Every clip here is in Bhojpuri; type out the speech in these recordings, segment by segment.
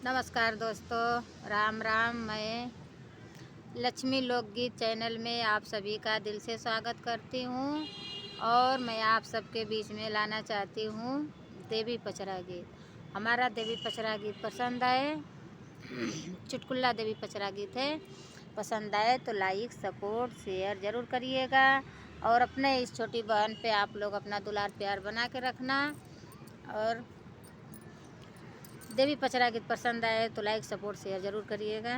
नमस्कार दोस्तों, राम राम। मैं लक्ष्मी लोकगीत चैनल में आप सभी का दिल से स्वागत करती हूँ और मैं आप सबके बीच में लाना चाहती हूँ देवी पचरा गीत। हमारा देवी पचरा गीत पसंद आए, चुटकुला देवी पचरा गीत है, पसंद आए तो लाइक सपोर्ट शेयर ज़रूर करिएगा और अपने इस छोटी बहन पे आप लोग अपना दुलार प्यार बना के रखना। और देवी पचरा गीत पसंद आए तो लाइक सपोर्ट शेयर ज़रूर करिएगा।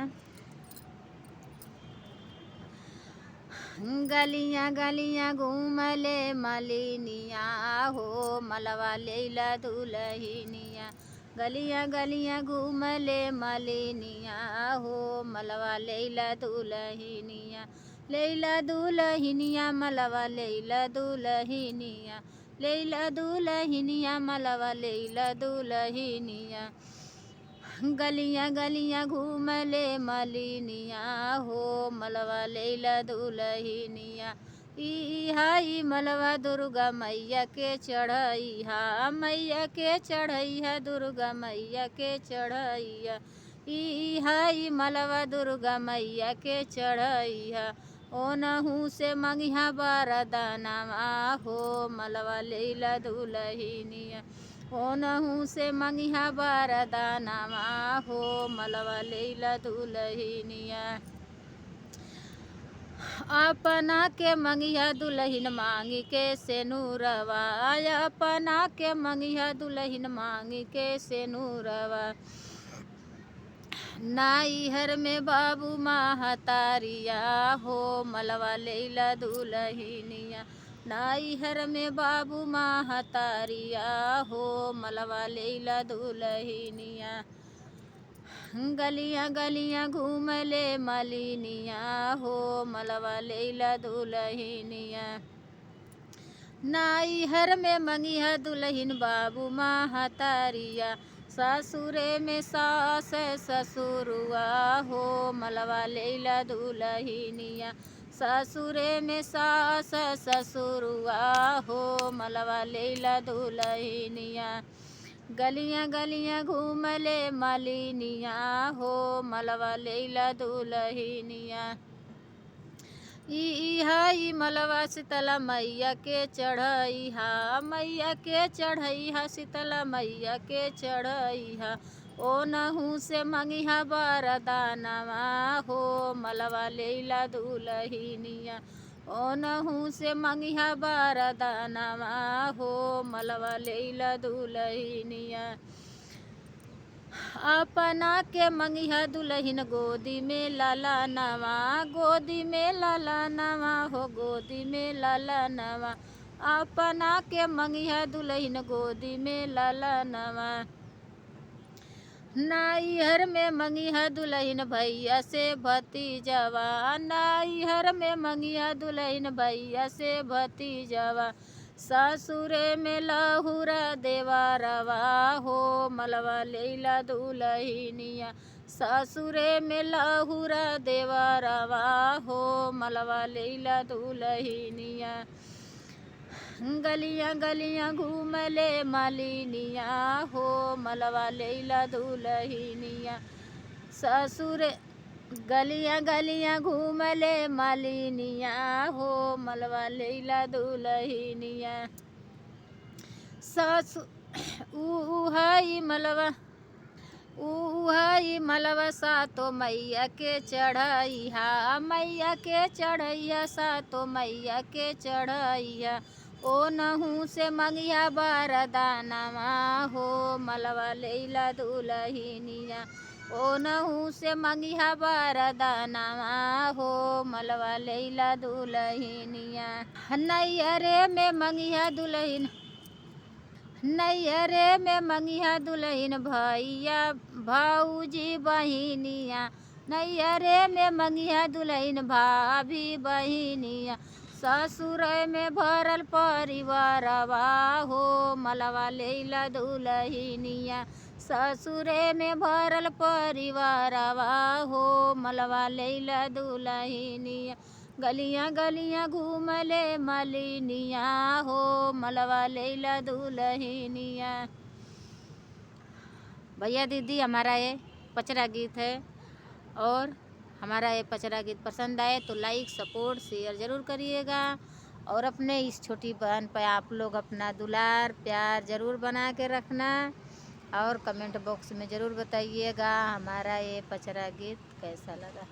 गलियाँ गलियाँ घूमले मलिनिया हो, मलवा लेला दुलहिनिया। गलियाँ गलियाँ घूमले मलिनिया हो, मलवा लेला दुलहिनिया। लेला दुलहिनिया मलवा लेला दुलहिनिया, लेला दुलहिनिया मलवा लेला दुलहिनिया। गलियाँ गलियाँ घूमले मलिनिया हो, मलवा लेला दुलहिनिया। ई मलवा दुर्गा मैया के चढ़ैया, मैया के चढ़ैया, दुर्गा मैया के चढ़ैया। ई मलवा दुर्गा मैया के चढ़ैया। ओनहू से मंगिहा बरदानवा हो, मलवा लेला दुलहिनिया। ओनहू से मंगिहा बरदानवा हो, मलवा लेला दुलहिनिया। अपना के मंगिहा दुलहिन मांगी के सेनुरवा, अपना के मंगिहा दुलहिन मांगी के सेनुरवा। नाइहर में बाबू महतारिया हो, मलवा लेला दुलहिनिया। नाइहर में बाबू महतारिया हो, मलवा लेला दुलहिनिया। गलियाँ गलियाँ घूमले मलिनिया हो, मलवा लेला दुलहिनिया। नाइहर में मंगिहा दुलहिन बाबू महतारिया, ससुरे में सास ससुरुआ हो, मलवा लेला दुलहिनिया। ससुरे में सास ससुरुआ हो, मलवा लेला दुलहिनिया। गलियाँ गलियाँ घूमले मलिनिया हो, मलवा लेला दुलहिनिया। ई मलवा शीतला मैया के चढ़ैया, मैया के चढ़ैया, शीतला मैया के चढ़ैया। ओनहू से मंगिहा बरदानवा हो, मलवा लेला दुलहिनिया। ओनहू से मंगिहा बरदानवा हो, मलवा लेला दुलहिनिया। अपना के मंगिहा दुलहिन गोदी में लाला नवा, गोदी में लाला नवा हो, गोदी में लाला नवा। अपना के मंगिहा दुलहिन गोदी में लाला नवा। नाइहर में मंगिहा दुलहिन भैया से भतीजवा, नाइहर में मंगिहा दुलहिन भैया से भतीजवा। ससुरे में लहुरा देवरवा हो, मलवा लेला दुलहिनिया। ससुरे में लहुरा देवरवा हो, मलवा लेला दुलहिनिया। गलियाँ गलियाँ घूमले मलिनिया हो, मलवा लेला दुलहिनिया। ससुरे गलियाँ गलियाँ घूमले मलिनिया हो, मलवा लेला दुलहिनिया। उहाई मलवा सातो मैया के चढ़ैया, मैया के चढ़ैया, सातो मैया के चढ़ैया। ओनहू से मंगिहा बरदानवा हो, मलवा लेला दुलहिनिया। ओनहू से मंगिहा बरदानवा हो, मलवा लेला दुलहिनिया। नैहरे में मंगिहा दुलहिन, नैहरे में मंगिहा दुलहिन भैया भौजी बहिनिया। नैहरे में मंगिहा दुलहिन भाभी बहिनिया। ससुर में भरल परिवारवा हो, मलवा लेला दुलहिनिया। ससुरे में भरल परिवारवा हो, मलवा लेला दुलहिनिया। गलियाँ गलियाँ घूमले मलिनिया हो, मलवा लेला दुलहिनिया। भैया दीदी हमारा ये पचरा गीत है। और हमारा ये पचरा गीत पसंद आए तो लाइक सपोर्ट शेयर ज़रूर करिएगा। और अपने इस छोटी बहन पर आप लोग अपना दुलार प्यार ज़रूर बना के रखना। और कमेंट बॉक्स में ज़रूर बताइएगा हमारा ये पचरा गीत कैसा लगा।